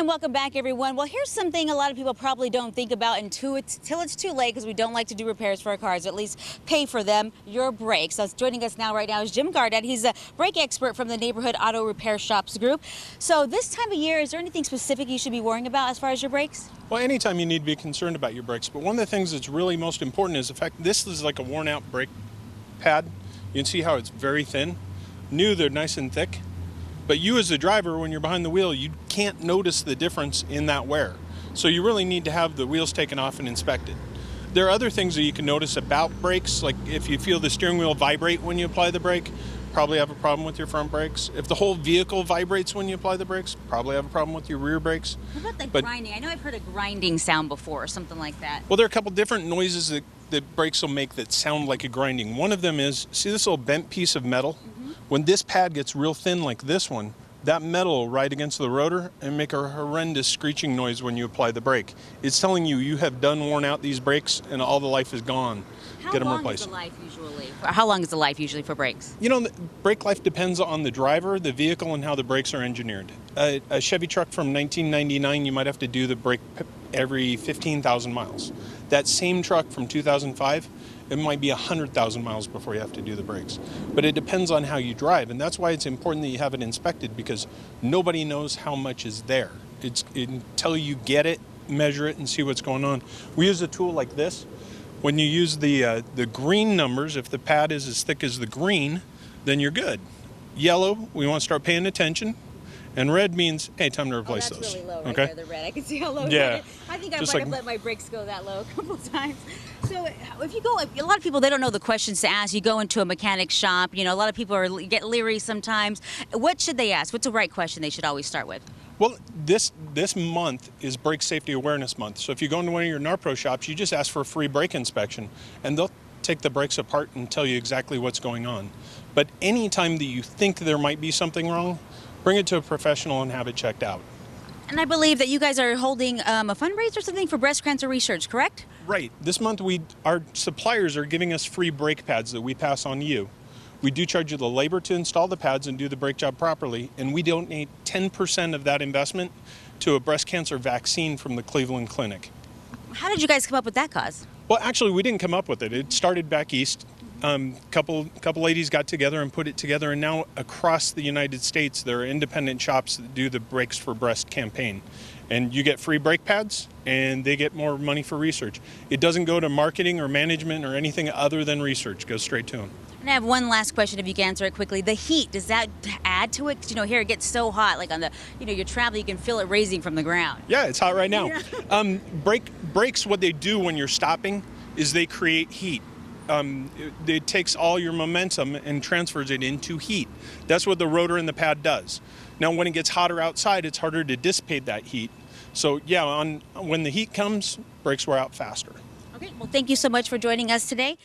And welcome back, everyone. Well, here's something a lot of people probably don't think about until it's too late, because we don't like to do repairs for our cars, or at least pay for them. Your brakes. So joining us now right now is Jim Gardette. He's a brake expert from the Neighborhood Auto Repair Shops group. So this time of year, is there anything specific you should be worrying about as far as your brakes? Well, anytime you need to be concerned about your brakes, but one of the things that's really most important is the fact this is like a worn out brake pad. You can see how it's very thin. New, they're nice and thick. But you as the driver, when you're behind the wheel, you can't notice the difference in that wear. So you really need to have the wheels taken off and inspected. There are other things that you can notice about brakes, like if you feel the steering wheel vibrate when you apply the brake, probably have a problem with your front brakes. If the whole vehicle vibrates when you apply the brakes, probably have a problem with your rear brakes. What about the grinding? I know I've heard a grinding sound before, or something like that. Well, there are a couple different noises that brakes will make that sound like a grinding. One of them is, see this little bent piece of metal? When this pad gets real thin like this one, that metal will ride against the rotor and make a horrendous screeching noise when you apply the brake. It's telling you have done worn out these brakes and all the life is gone. Get them replaced. How long is the life usually for brakes? You know, the brake life depends on the driver, the vehicle, and how the brakes are engineered. A Chevy truck from 1999, you might have to do the brake every 15,000 miles. That same truck from 2005, it might be 100,000 miles before you have to do the brakes. But it depends on how you drive, and that's why it's important that you have it inspected, because nobody knows how much is there. It's until you get it, measure it, and see what's going on. We use a tool like this. When you use the green numbers, if the pad is as thick as the green, then you're good. Yellow, we want to start paying attention. And red means, hey, time to replace those. Really low right okay? there, the red. I can see how low yeah. I think I might have let my brakes go that low a couple times. So if you go, a lot of people, they don't know the questions to ask. You go into a mechanic shop, you know, a lot of people get leery sometimes. What should they ask? What's the right question they should always start with? Well, this month is Brake Safety Awareness Month. So if you go into one of your NARPRO shops, you just ask for a free brake inspection, and they'll take the brakes apart and tell you exactly what's going on. But anytime that you think there might be something wrong, bring it to a professional and have it checked out. And I believe that you guys are holding a fundraiser or something for breast cancer research, correct? Right. This month, our suppliers are giving us free brake pads that we pass on to you. We do charge you the labor to install the pads and do the brake job properly, and we donate 10% of that investment to a breast cancer vaccine from the Cleveland Clinic. How did you guys come up with that cause? Well, actually, we didn't come up with it. It started back east. Couple ladies got together and put it together, and now across the United States there are independent shops that do the Brakes for Breast campaign, and you get free brake pads and they get more money for research. It doesn't go to marketing or management or anything other than research. It goes straight to them. And I have one last question, if you can answer it quickly. The heat, does that add to it? 'Cause, you know, here it gets so hot, like on the, you know, you're traveling, you can feel it raising from the ground. Yeah, it's hot right now. Yeah. Brakes, what they do when you're stopping is they create heat. It takes all your momentum and transfers it into heat. That's what the rotor and the pad does. Now, when it gets hotter outside, it's harder to dissipate that heat. So, yeah, when the heat comes, brakes wear out faster. Okay, well, thank you so much for joining us today.